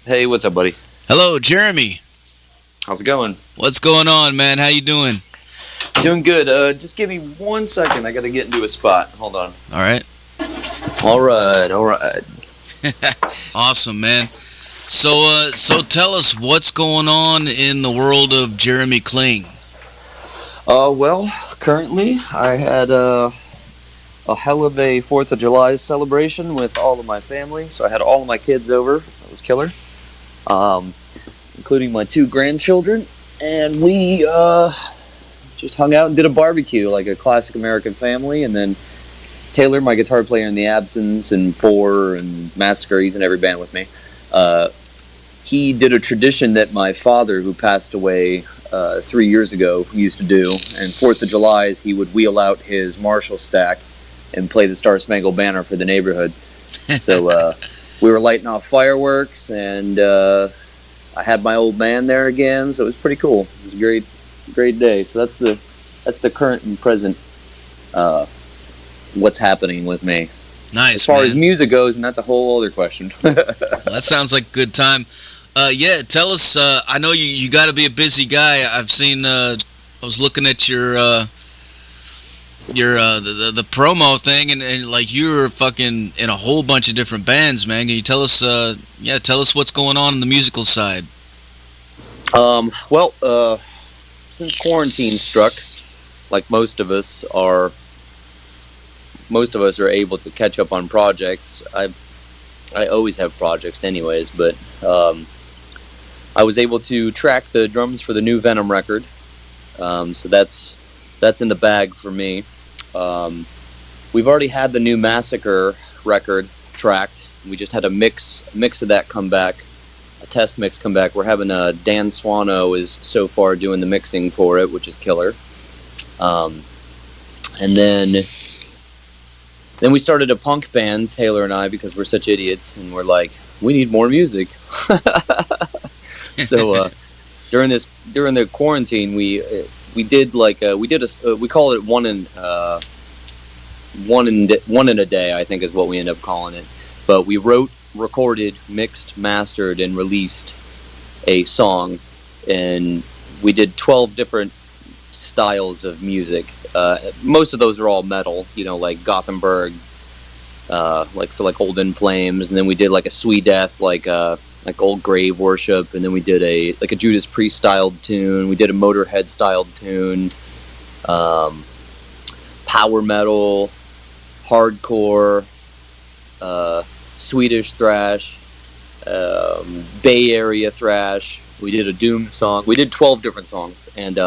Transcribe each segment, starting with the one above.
Hey, what's up, buddy? Hello, Jeramie. How's it going? What's going on, man? How you doing? Doing good. Just give me 1 second. I gotta get into a spot. Hold on. All right. All right. Awesome, man. So tell us what's going on in the world of Jeramie Kling. Well, currently I had a hell of a 4th of July celebration with all of my family. So I had all of my kids over. That was killer. Including my 2 grandchildren, and we just hung out and did a barbecue like a classic American family. And then Taylor, my guitar player in the Absense and Fore and Massacre, he's in every band with me. He did a tradition that my father, who passed away 3 years ago, used to do. And 4th of July is he would wheel out his Marshall stack and play the Star Spangled Banner for the neighborhood. So we were lighting off fireworks, and I had my old man there again, so it was pretty cool. It was a great day. So that's the current and present what's happening with me. Nice. As far man. as music goes, and that's a whole other question. That sounds like a good time. Yeah, tell us. I know you got to be a busy guy. I've seen. I was looking at your the promo thing, and like you're fucking in a whole bunch of different bands, man. Can you tell us? Tell us what's going on the musical side. Well, since quarantine struck, like most of us are able to catch up on projects. I always have projects anyways, but I was able to track the drums for the new Venom record. So that's in the bag for me. We've already had the new Massacre record tracked. We just had a mix of that come back, a test mix come back. We're having Dan Swano is so far doing the mixing for it, which is killer. And then we started a punk band, Taylor and I, because we're such idiots, and we're like, we need more music. So during the quarantine, we did we call it one in a day, I think is what we end up calling it. But we wrote, recorded, mixed, mastered, and released a song, and we did 12 different styles of music. Most of those are all metal, like Gothenburg, like Old In Flames, and then we did like a Sweet Death, like Old Grave Worship, and then we did a Judas Priest styled tune. We did a Motorhead styled tune, power metal, hardcore, Swedish thrash, Bay Area thrash. We did a doom song. We did 12 different songs, and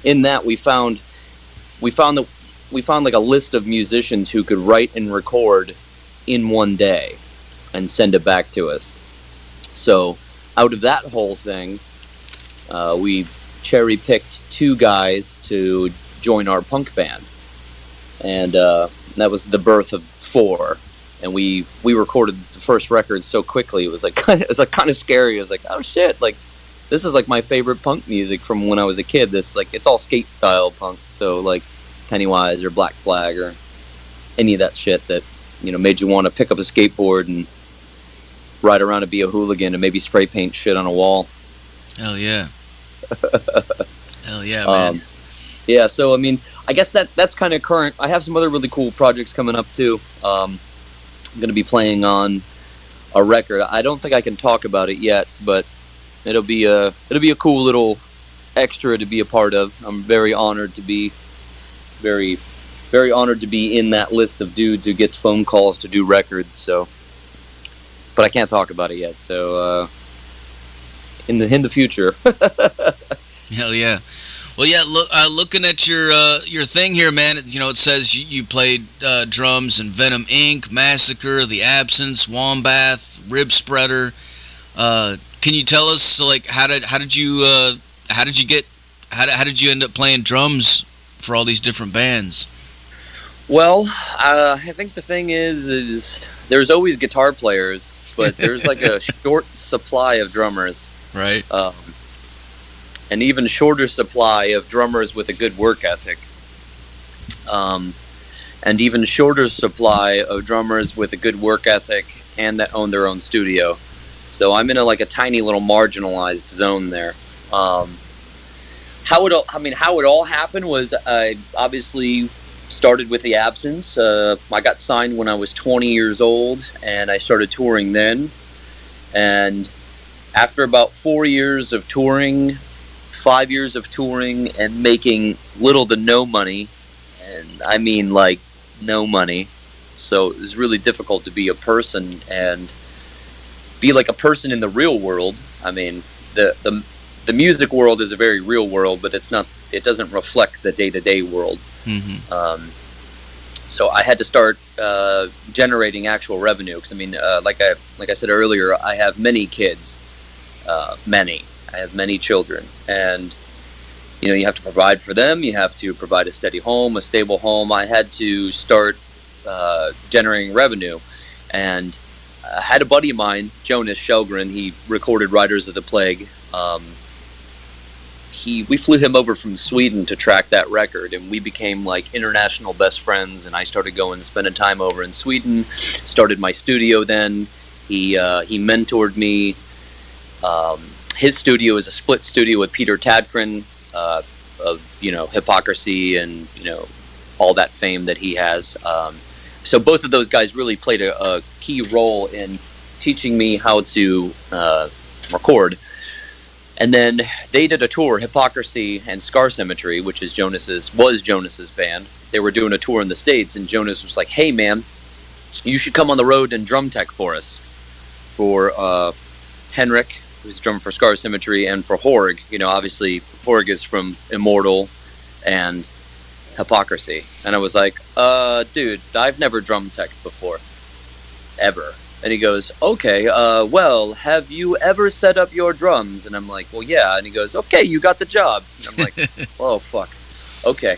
in that we found like a list of musicians who could write and record in one day and send it back to us. So out of that whole thing, we cherry-picked 2 guys to join our punk band, and that was the birth of Fore. And we recorded the first record so quickly, it was kind of scary. It was like, oh shit, like this is like my favorite punk music from when I was a kid. This it's all skate style punk, so like Pennywise or Black Flag or any of that shit that made you want to pick up a skateboard and ride around and be a hooligan and maybe spray paint shit on a wall. Hell yeah. Hell yeah, man. Yeah, so I mean, I guess that's kind of current. I have some other really cool projects coming up too. I'm going to be playing on a record. I don't think I can talk about it yet, but it'll be a cool little extra to be a part of. I'm very honored to be in that list of dudes who gets phone calls to do records. So, but I can't talk about it yet. So, in the future. Hell yeah. Well, yeah. Looking at your thing here, man. It says you played drums in Venom Inc, Massacre, The Absence, Wombbath, Ribspreader. Can you tell us how did you end up playing drums for all these different bands? Well, I think the thing is there's always guitar players, but there's like a short supply of drummers. Right. An even shorter supply of drummers with a good work ethic. And even shorter supply of drummers with a good work ethic and that own their own studio. So I'm in a tiny little marginalized zone there. How it all happened was I obviously started with the Absence. I got signed when I was 20 years old, and I started touring then. And after about 4 years of touring, 5 years of touring, and making little to no money, and I mean like no money, so it was really difficult to be a person and be like a person in the real world. I mean, the music world is a very real world, but it doesn't reflect the day-to-day world. Mm-hmm. So I had to start generating actual revenue, because I mean, like I said earlier, I have many kids, I have many children, and you have to provide for them. You have to provide a steady home, a stable home. I had to start generating revenue, and I had a buddy of mine, Jonas Shelgren. He recorded Riders of the Plague. We flew him over from Sweden to track that record, and we became like international best friends. And I started going and spending time over in Sweden. Started my studio then. He mentored me. His studio is a split studio with Peter Tadkren of Hypocrisy and all that fame that he has. So both of those guys really played a key role in teaching me how to record. And then they did a tour, Hypocrisy and Scar Symmetry, which is Jonas's band. They were doing a tour in the States, and Jonas was like, "Hey man, you should come on the road and drum tech for us." For Henrik, who's drummer for Scar Symmetry, and for Horg. Obviously Horg is from Immortal and Hypocrisy. And I was like, dude, I've never drum teched before. Ever. And he goes, "Okay, well, have you ever set up your drums?" And I'm like, "Well, yeah." And he goes, "Okay, you got the job." And I'm like, "Oh, fuck. Okay.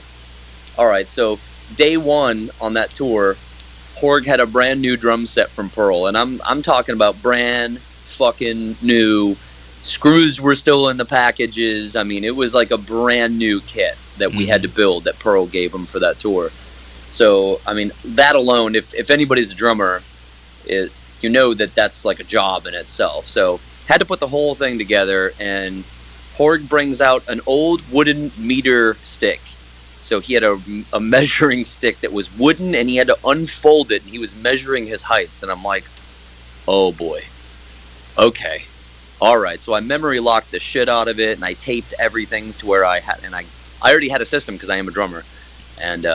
All right." So day one on that tour, Horg had a brand new drum set from Pearl. And I'm talking about brand fucking new. Screws were still in the packages. I mean, it was like a brand new kit that we had to build that Pearl gave him for that tour. So, I mean, that alone, if anybody's a drummer, that's like a job in itself. So had to put the whole thing together, and Horg brings out an old wooden meter stick. So he had a measuring stick that was wooden, and he had to unfold it, and he was measuring his heights. And I'm like, oh boy, okay, all right. So I memory locked the shit out of it, and I taped everything to where I already had a system because I am a drummer, and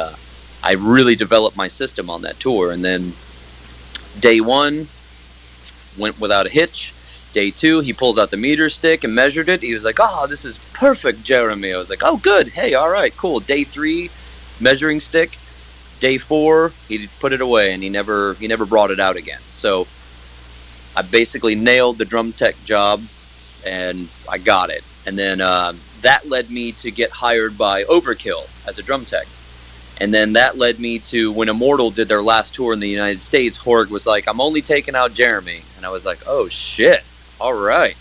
I really developed my system on that tour. And then day one went without a hitch. Day two, he pulls out the meter stick and measured it. He was like, "Oh, this is perfect, Jeramie." I was like, "Oh, good. Hey, all right, cool." Day three, measuring stick. Day four, he put it away, and he never brought it out again. So I basically nailed the drum tech job, and I got it. And then that led me to get hired by Overkill as a drum tech. And then that led me to when Immortal did their last tour in the United States. Horg was like, "I'm only taking out Jeramie." And I was like, "Oh shit, all right."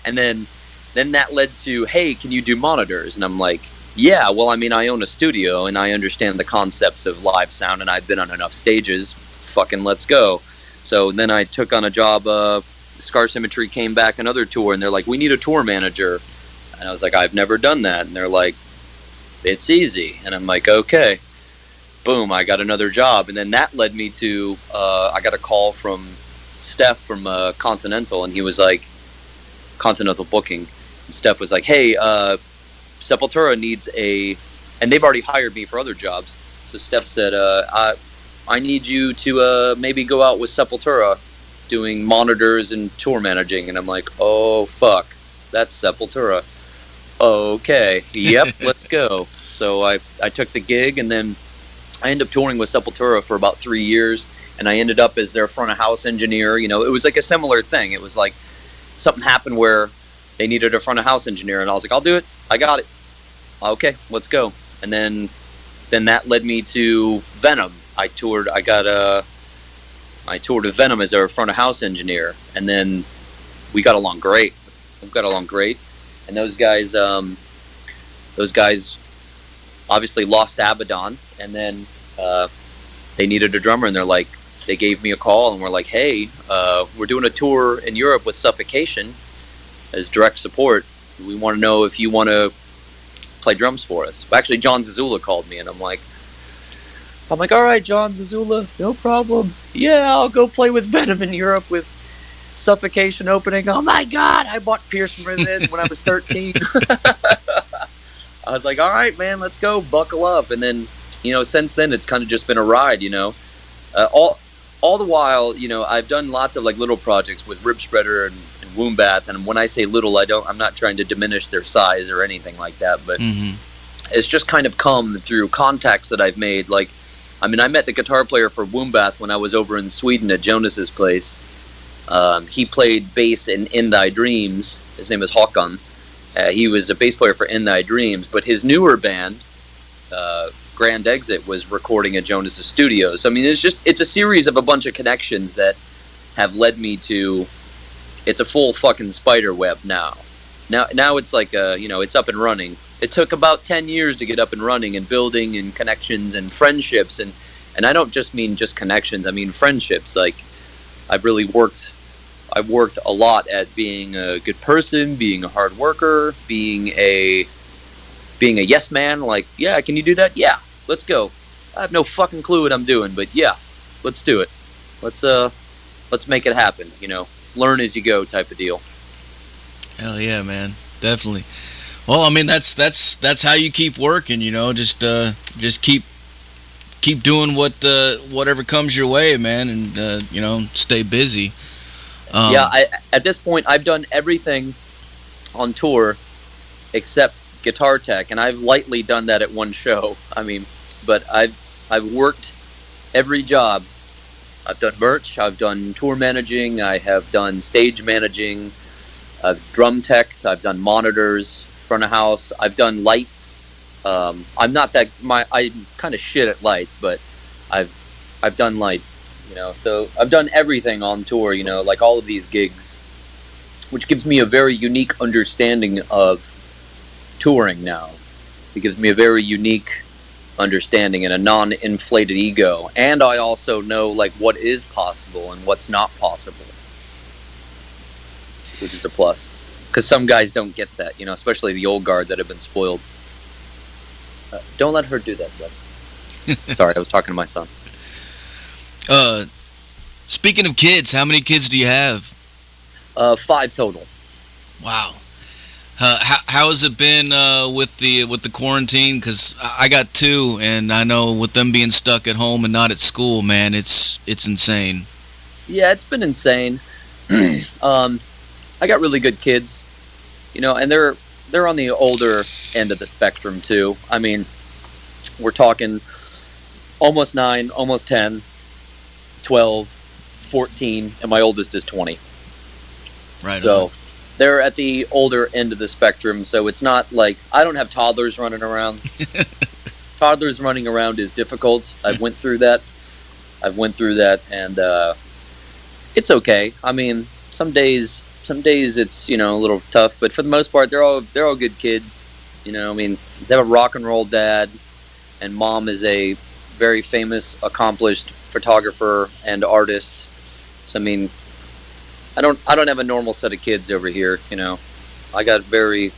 And then that led to, "Hey, can you do monitors?" And I'm like, "Yeah, well, I mean, I own a studio and I understand the concepts of live sound, and I've been on enough stages. Fucking let's go." So then I took on a job. Scar Symmetry came back another tour, and they're like, "We need a tour manager." And I was like, "I've never done that." And they're like, "It's easy." And I'm like, "Okay." Boom, I got another job. And then that led me to, I got a call from Steph from Continental, and he was like, Continental Booking. And Steph was like, "Hey, Sepultura needs and they've already hired me for other jobs. So Steph said, I need you to maybe go out with Sepultura doing monitors and tour managing." And I'm like, "Oh, fuck, that's Sepultura. Okay, yep, let's go." So I took the gig, and then I ended up touring with Sepultura for about 3 years, and I ended up as their front of house engineer. It was like a similar thing. It was like something happened where they needed a front of house engineer, and I was like, "I'll do it. I got it. Okay, let's go." And then that led me to Venom. I toured with Venom as their front of house engineer, and then we got along great. And those guys obviously lost Abaddon, and then they needed a drummer, and they're like, they gave me a call and were like, hey, we're doing a tour in Europe with Suffocation as direct support. We want to know if you want to play drums for us. Actually, John Zazula called me, and I'm like, all right, John Zazula, no problem. Yeah, I'll go play with Venom in Europe with Suffocation opening. Oh my God, I bought Pierce from Resist when I was 13. I was like, all right, man, let's go, buckle up. And then, since then, it's kind of just been a ride, all the while, I've done lots of like little projects with Ribspreader and Wombbath. And when I say little, I'm not trying to diminish their size or anything like that, but it's just kind of come through contacts that I've made. Like, I met the guitar player for Wombbath when I was over in Sweden at Jonas's place. He played bass in Thy Dreams. His name is Håkan. He was a bass player for In Thy Dreams, but his newer band, Grand Exit, was recording at Jonas's studios. It's a series of a bunch of connections that have led me to. It's a full fucking spider web now. Now it's like it's up and running. It took about 10 years to get up and running and building and connections and friendships and I don't just mean just connections. I mean friendships. Like I've worked a lot at being a good person, being a hard worker, being a yes man. Like, yeah, can you do that? Yeah, let's go. I have no fucking clue what I'm doing, but yeah, let's do it. Let's make it happen. Learn as you go type of deal. Hell yeah, man, definitely. Well, that's how you keep working. Just keep doing whatever comes your way, man, and stay busy. At this point, I've done everything on tour except guitar tech, and I've lightly done that at one show. But I've worked every job. I've done merch, I've done tour managing, I have done stage managing, I've drum tech, I've done monitors, front of house, I've done lights. I'm kind of shit at lights, but I've done lights. So I've done everything on tour, like all of these gigs, which gives me a very unique understanding of touring now. It gives me a very unique understanding and a non-inflated ego. And I also know, like, what is possible and what's not possible, which is a plus. Because some guys don't get that, especially the old guard that have been spoiled. Don't let her do that, bud. Sorry, I was talking to my son. Speaking of kids, how many kids do you have? 5 total. Wow. How has it been with the quarantine? Because I got 2, and I know with them being stuck at home and not at school, man, it's insane. Yeah, it's been insane. I got really good kids, and they're on the older end of the spectrum too. We're talking almost 9, almost 10, 12, 14, and my oldest is 20. Right. So they're at the older end of the spectrum, so it's not like I don't have toddlers running around. Toddlers running around is difficult. I went through that, and it's okay. Some days it's a little tough, but for the most part, they're all good kids. They have a rock and roll dad, and mom is a very famous, accomplished photographer and artist. So I don't have a normal set of kids over here. I got very,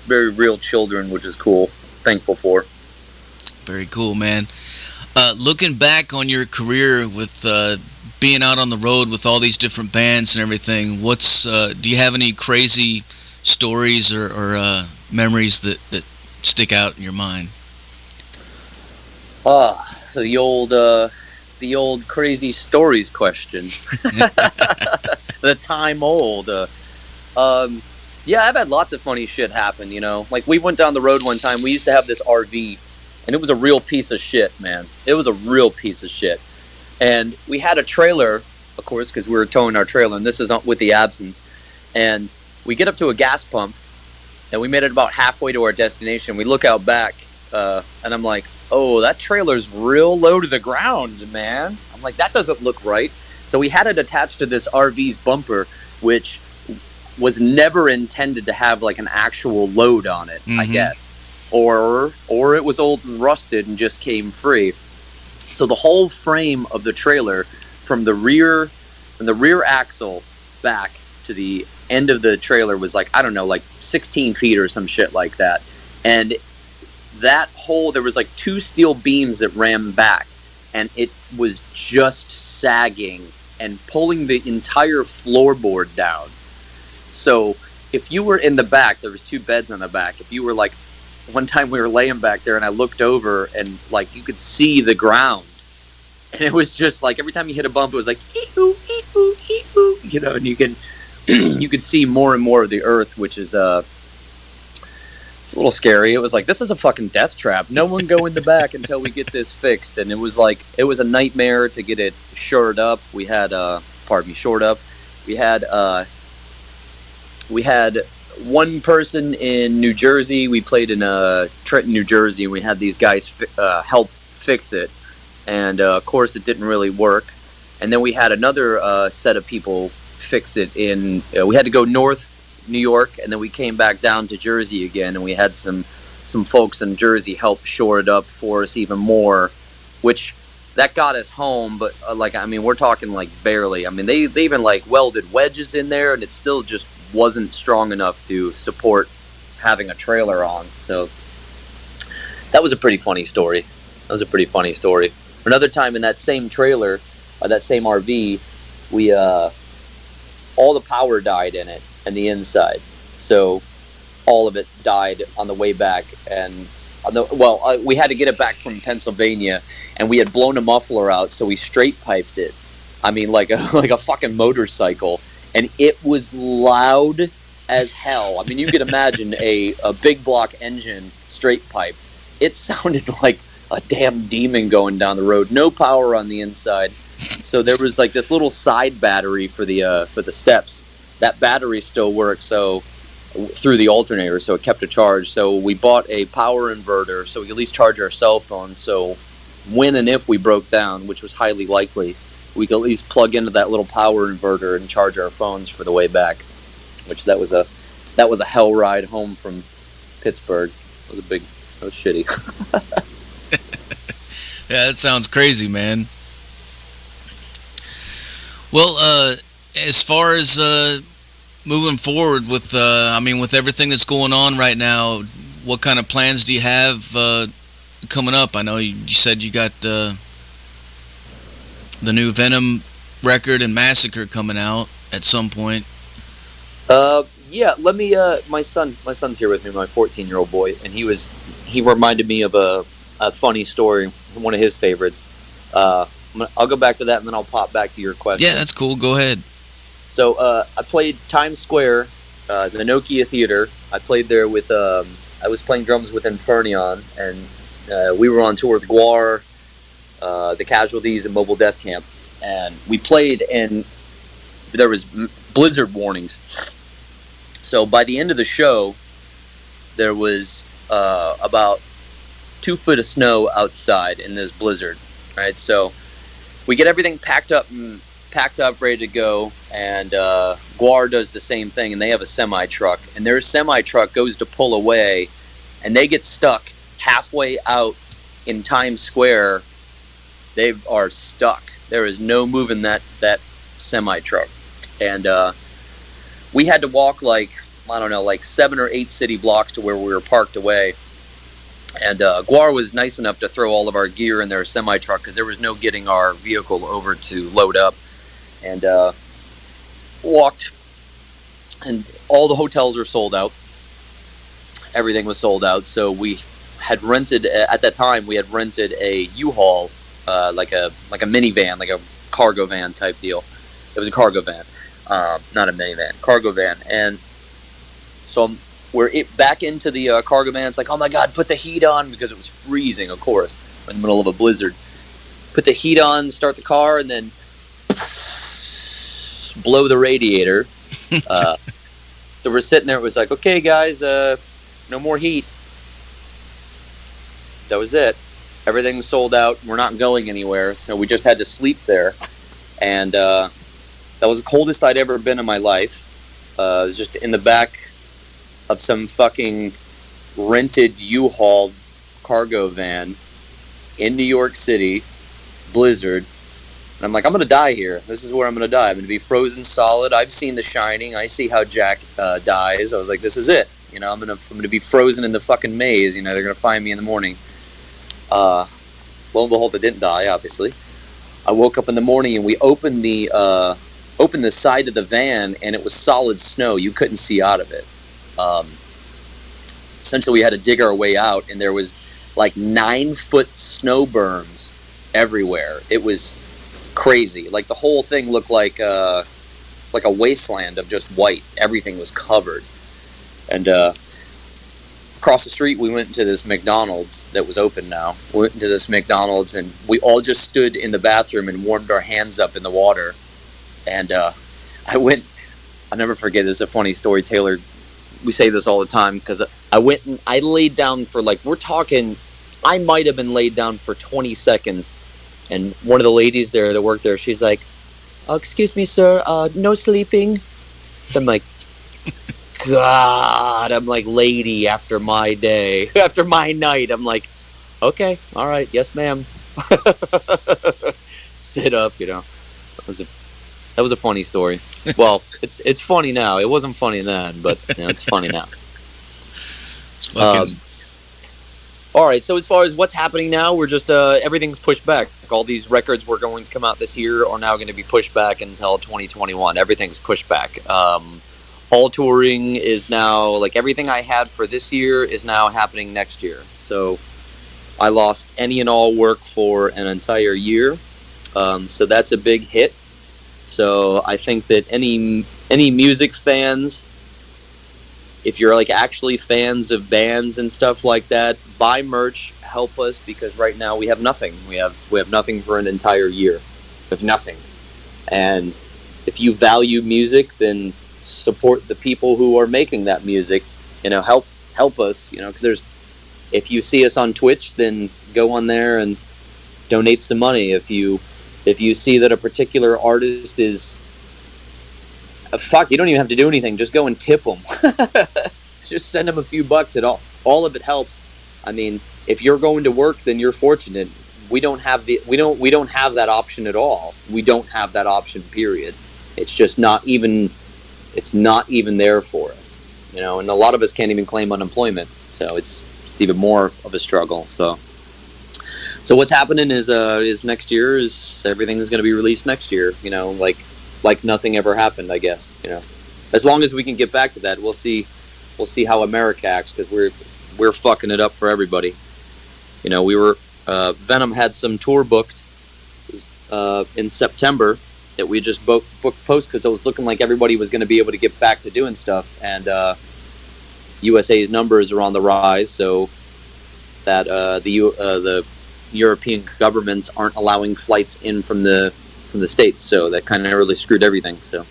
very real children, which is cool. Thankful for. Very cool, man. Looking back on your career with being out on the road with all these different bands and everything, do you have any crazy stories or memories that stick out in your mind? The old crazy stories question. The time old. Yeah, I've had lots of funny shit happen, Like, we went down the road one time. We used to have this RV, and it was a real piece of shit, man. It was a real piece of shit. And we had a trailer, of course, because we were towing our trailer, and this is with the Absense. And we get up to a gas pump, and we made it about halfway to our destination. We look out back, and I'm like, oh, that trailer's real low to the ground, man. I'm like, that doesn't look right. So we had it attached to this RV's bumper, which was never intended to have like an actual load on it, I guess. Or it was old and rusted and just came free. So the whole frame of the trailer from the rear axle back to the end of the trailer was like, I don't know, like 16 feet or some shit like that. And that hole, there was like 2 steel beams that ran back, and it was just sagging and pulling the entire floorboard down. So if you were in the back, there was 2 beds on the back. If you were like, one time we were laying back there and I looked over and like you could see the ground, and it was just like every time you hit a bump, it was like ee-oo, ee-oo, ee-oo, you know, and you can you could see more and more of the earth, which is it's a little scary. It was like, this is a fucking death trap. No one go in the back until we get this fixed. And it was like, it was a nightmare to get it shored up. We had shored up. We had one person in New Jersey. We played in Trenton, New Jersey, and we had these guys help fix it. And of course, it didn't really work. And then we had another set of people fix it in. We had to go north New York, and then we came back down to Jersey again, and we had some folks in Jersey help shore it up for us even more, which that got us home. But like, I mean, we're talking like barely. I mean, they even like welded wedges in there, and it still just wasn't strong enough to support having a trailer on. So that was a pretty funny story. Another time in that same trailer, that same RV, we all the power died in it and the inside, so all of it died on the way back. And we had to get it back from Pennsylvania, and we had blown a muffler out, so we straight piped it. I mean, like a fucking motorcycle, and it was loud as hell. I mean, you could imagine a big block engine straight piped. It sounded like a damn demon going down the road. No power on the inside, so there was like this little side battery for the steps. That battery still worked, so through the alternator, so it kept a charge. So we bought a power inverter, so we could at least charge our cell phones. So when and if we broke down, which was highly likely, we could at least plug into that little power inverter and charge our phones for the way back. Which that was a hell ride home from Pittsburgh. It was shitty. Yeah, that sounds crazy, man. Well, as far as moving forward with, with everything that's going on right now, what kind of plans do you have coming up? I know you said you got the new Venom record and Massacre coming out at some point. Yeah, let me. My son's here with me, my 14-year-old boy, and he reminded me of a funny story, one of his favorites. I'll go back to that, and then I'll pop back to your question. Yeah, that's cool. Go ahead. So I played Times Square, the Nokia Theater. I played there with. I was playing drums with Infernion, and we were on tour with Guar, the Casualties, and Mobile Death Camp, and we played, and there was blizzard warnings. So by the end of the show, there was about 2 foot of snow outside in this blizzard. Right, so we get everything packed up, ready to go, and Guar does the same thing, and they have a semi-truck, and their semi-truck goes to pull away, and they get stuck halfway out in Times Square. They are stuck. There is no moving that semi-truck, and we had to walk like 7 or 8 city blocks to where we were parked away. And Guar was nice enough to throw all of our gear in their semi-truck because there was no getting our vehicle over to load up. And walked, and all the hotels were sold out. Everything was sold out. So we had rented, at that time, a U-Haul, like a minivan, like a cargo van type deal. It was a cargo van, not a minivan, cargo van. And so we're back into the cargo van. It's like, oh my God, put the heat on, because it was freezing, of course, in the middle of a blizzard. Put the heat on, start the car, and then blow the radiator. So we're sitting there. It was like, okay, guys, no more heat. That was it. Everything was sold out. We're not going anywhere, so we just had to sleep there. And that was the coldest I'd ever been in my life. It was just in the back of some fucking rented U-Haul cargo van in New York City, blizzard, And I'm like, I'm going to die here. This is where I'm going to die. I'm going to be frozen solid. I've seen The Shining. I see how Jack dies. I was like, this is it. You know, I'm going to be frozen in the fucking maze. You know, they're going to find me in the morning. Lo and behold, I didn't die, obviously. I woke up in the morning and we opened the side of the van, and it was solid snow. You couldn't see out of it. Essentially, we had to dig our way out, and there was like 9-foot snow berms everywhere. It was crazy. Like the whole thing looked like a wasteland of just white. Everything was covered. And across the street, we went into this McDonald's that was open now. We went into this McDonald's, and we all just stood in the bathroom and warmed our hands up in the water. And I'll never forget, this is a funny story, Taylor. We say this all the time, because I went and I laid down for I might have been laid down for 20 seconds. And one of the ladies there that worked there, she's like, excuse me, sir, no sleeping? I'm like, God, I'm like, lady, after my day, after my night, I'm like, okay, all right, yes, ma'am. Sit up, you know. That was a funny story. Well, it's funny now. It wasn't funny then, but you know, it's funny now. It's fucking... all right, so as far as what's happening now, we're just everything's pushed back. All these records were going to come out this year are now going to be pushed back until 2021. Everything's pushed back. All touring is now, like, everything I had for this year is now happening next year. So I lost any and all work for an entire year. So that's a big hit. So I think that any music fans, if you're like actually fans of bands and stuff like that, buy merch, help us, because right now we have nothing. We have nothing for an entire year. We have nothing. And if you value music, then support the people who are making that music. You know, help us. You know, because if you see us on Twitch, then go on there and donate some money. If you see that a particular artist is you don't even have to do anything. Just go and tip them. Just send them a few bucks. All of it helps. I mean, if you're going to work, then you're fortunate. We don't have that option at all. We don't have that option, period. It's just not even there for us. You know, and a lot of us can't even claim unemployment. So it's even more of a struggle. So what's happening is next year is everything's going to be released next year. You know, like nothing ever happened, I guess. You know, as long as we can get back to that, we'll see how America acts, because we're fucking it up for everybody. You know, we were Venom had some tour booked in September that we just booked post, because it was looking like everybody was going to be able to get back to doing stuff, and USA's numbers are on the rise, so that the European governments aren't allowing flights in from the States, so that kind of really screwed everything. So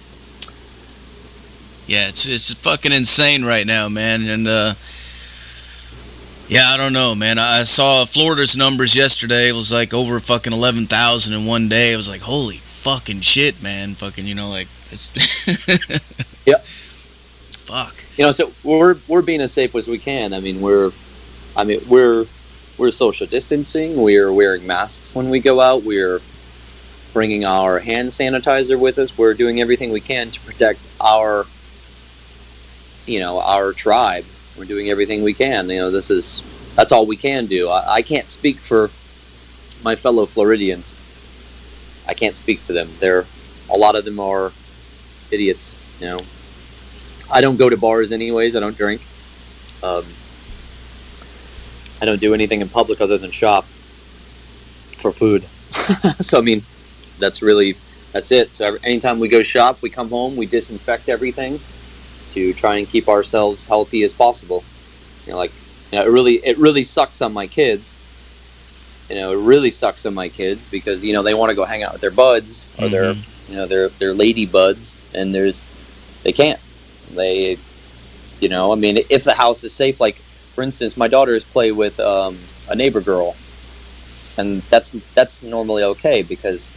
yeah, it's fucking insane right now, man. And yeah, I don't know, man. I saw Florida's numbers yesterday. It was like over fucking 11,000 in one day. It was like, holy fucking shit, man. Fucking, you know, like, it's yeah. Fuck. You know, so we're being as safe as we can. I mean, we're social distancing. We're wearing masks when we go out. We're bringing our hand sanitizer with us. We're doing everything we can to protect our tribe. We're doing everything we can. You know, that's all we can do. I can't speak for my fellow Floridians. I can't speak for them. A lot of them are idiots. You know, I don't go to bars anyways. I don't drink. I don't do anything in public other than shop for food. So I mean, that's it. So anytime we go shop, we come home, we disinfect everything to try and keep ourselves healthy as possible. You know, like, you know, it really sucks on my kids. You know, it really sucks on my kids because, you know, they want to go hang out with their buds or their lady buds, and they can't. They, you know, I mean, if the house is safe, like, for instance, my daughters play with a neighbor girl, and that's normally okay because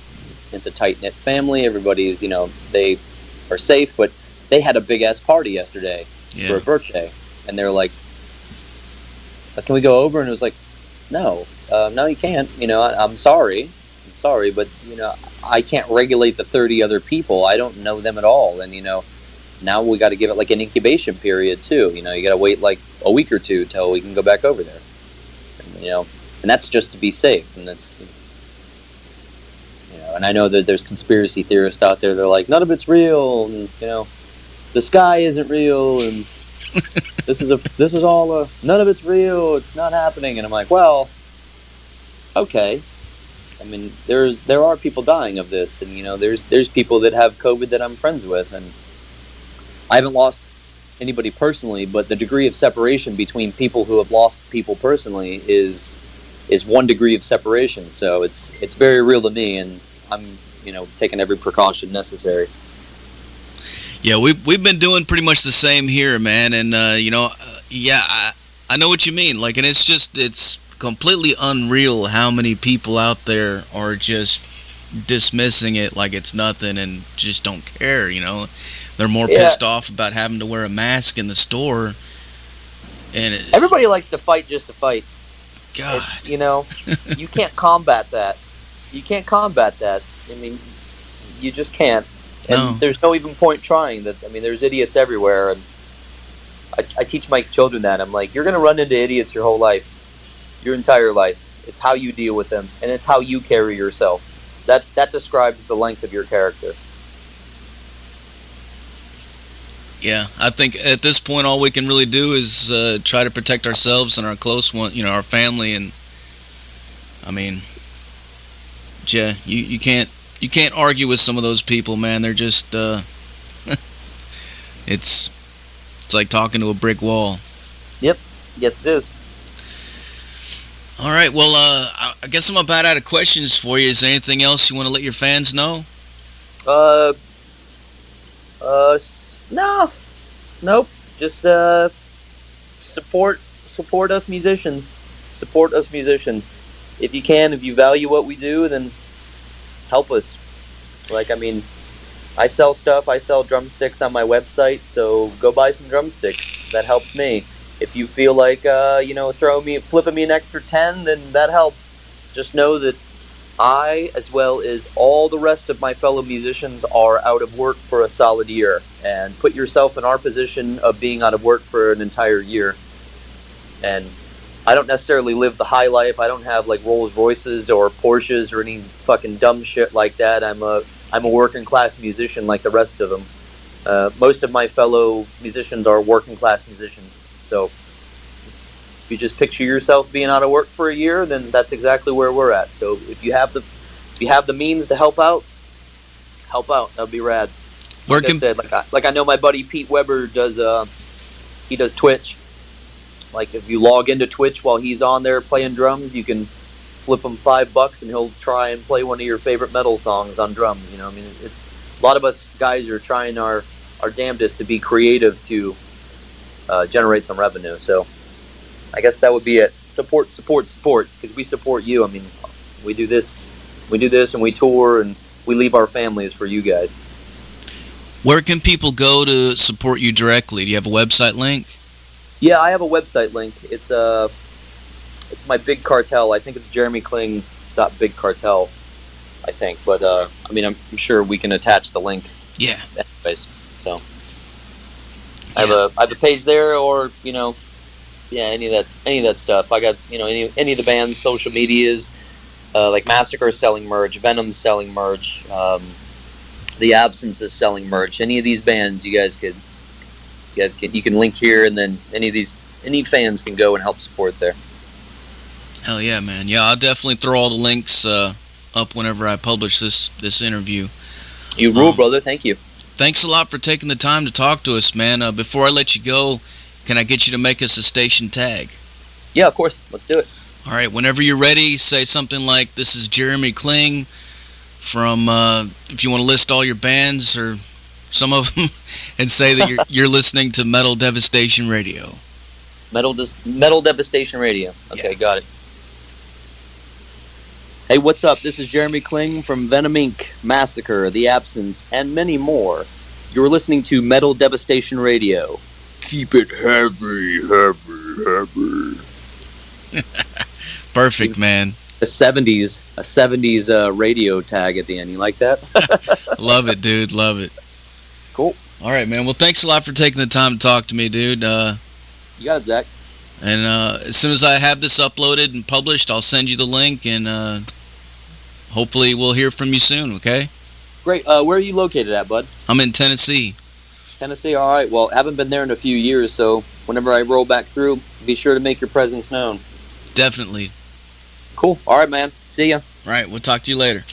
it's a tight-knit family. Everybody's, you know, they are safe, but they had a big-ass party yesterday for a birthday, and they were like, can we go over? And it was like, no, you can't. You know, I'm sorry. sorry, but I can't regulate the 30 other people. I don't know them at all, and now we got to give it like an incubation period too. You got to wait like a week or two till we can go back over there. And that's just to be safe. And that's and I know that there's conspiracy theorists out there. They're like, none of it's real, and the sky isn't real, and this is all none of it's real. It's not happening. And I'm like, well, okay. I mean, there are people dying of this, and there's people that have COVID that I'm friends with, and I haven't lost anybody personally, but the degree of separation between people who have lost people personally is 1 degree of separation. So it's very real to me, and I'm taking every precaution necessary. Yeah, we've been doing pretty much the same here, man, and I know what you mean. Like, and it's completely unreal how many people out there are just dismissing it like it's nothing and just don't care. They're more pissed off about having to wear a mask in the store, and everybody likes to fight just to fight. God, you can't combat that. You can't combat that. I mean, you just can't. And there's no even point trying. That. I mean, there's idiots everywhere, and I teach my children that. I'm like, you're going to run into idiots your whole life, your entire life. It's how you deal with them, and it's how you carry yourself. That describes the length of your character. Yeah, I think at this point all we can really do is try to protect ourselves and our close one, our family, and I mean, yeah, you can't argue with some of those people, man. They're just it's like talking to a brick wall. Yep. Yes, it is. All right, well, I guess I'm about out of questions for you. Is there anything else you want to let your fans know? No. Nope. Just support us musicians. Support us musicians. If you can, if you value what we do, then help us. Like, I mean, I sell stuff. I sell drumsticks on my website, so go buy some drumsticks. That helps me. If you feel like flipping me an extra 10, then that helps. Just know that I, as well as all the rest of my fellow musicians, are out of work for a solid year. And put yourself in our position of being out of work for an entire year. And I don't necessarily live the high life. I don't have like Rolls Royces or Porsches or any fucking dumb shit like that. I'm a working class musician like the rest of them. Most of my fellow musicians are working class musicians. So if you just picture yourself being out of work for a year, then that's exactly where we're at. So if you have the means to help out. That'd be rad. Like I said, like I know my buddy Pete Weber does. He does Twitch. Like, if you log into Twitch while he's on there playing drums, you can flip him $5 and he'll try and play one of your favorite metal songs on drums. I mean, it's a lot of us guys are trying our damnedest to be creative to generate some revenue. So I guess that would be it. Support, because we support you. I mean, we do this and we tour and we leave our families for you guys. Where can people go to support you directly? Do you have a website link? Yeah, I have a website link. It's my Big Cartel. I think it's jeramiekling.bigcartel, I think. But I mean, I'm sure we can attach the link. Yeah. Anyways, so I have a page there, or any of that stuff. I got any of the band's social medias, like Massacre is selling merch, Venom selling merch, the Absense is selling merch. Any of these bands, you can link here, and then any fans can go and help support there. Hell yeah, man. Yeah, I'll definitely throw all the links up whenever I publish this interview. You rule, brother. Thank you. Thanks a lot for taking the time to talk to us, man. Before I let you go, can I get you to make us a station tag? Yeah, of course. Let's do it. All right. Whenever you're ready, say something like, "This is Jeramie Kling from," if you want to list all your bands or some of them, and say that you're listening to Metal Devastation Radio. Metal Devastation Radio. Okay, yeah. Got it. Hey, what's up? This is Jeramie Kling from Venom Inc, Massacre, The Absence, and many more. You're listening to Metal Devastation Radio. Keep it heavy, heavy, heavy. Perfect, man. a '70s radio tag at the end. You like that? Love it, dude. Love it. Cool. All right, man. Well, thanks a lot for taking the time to talk to me, dude. You got it, Zach. And as soon as I have this uploaded and published, I'll send you the link, and hopefully we'll hear from you soon, okay? Great. Where are you located at, bud? I'm in Tennessee. Tennessee? All right. Well, haven't been there in a few years, so whenever I roll back through, be sure to make your presence known. Definitely. Cool. All right, man. See ya. All right, we'll talk to you later.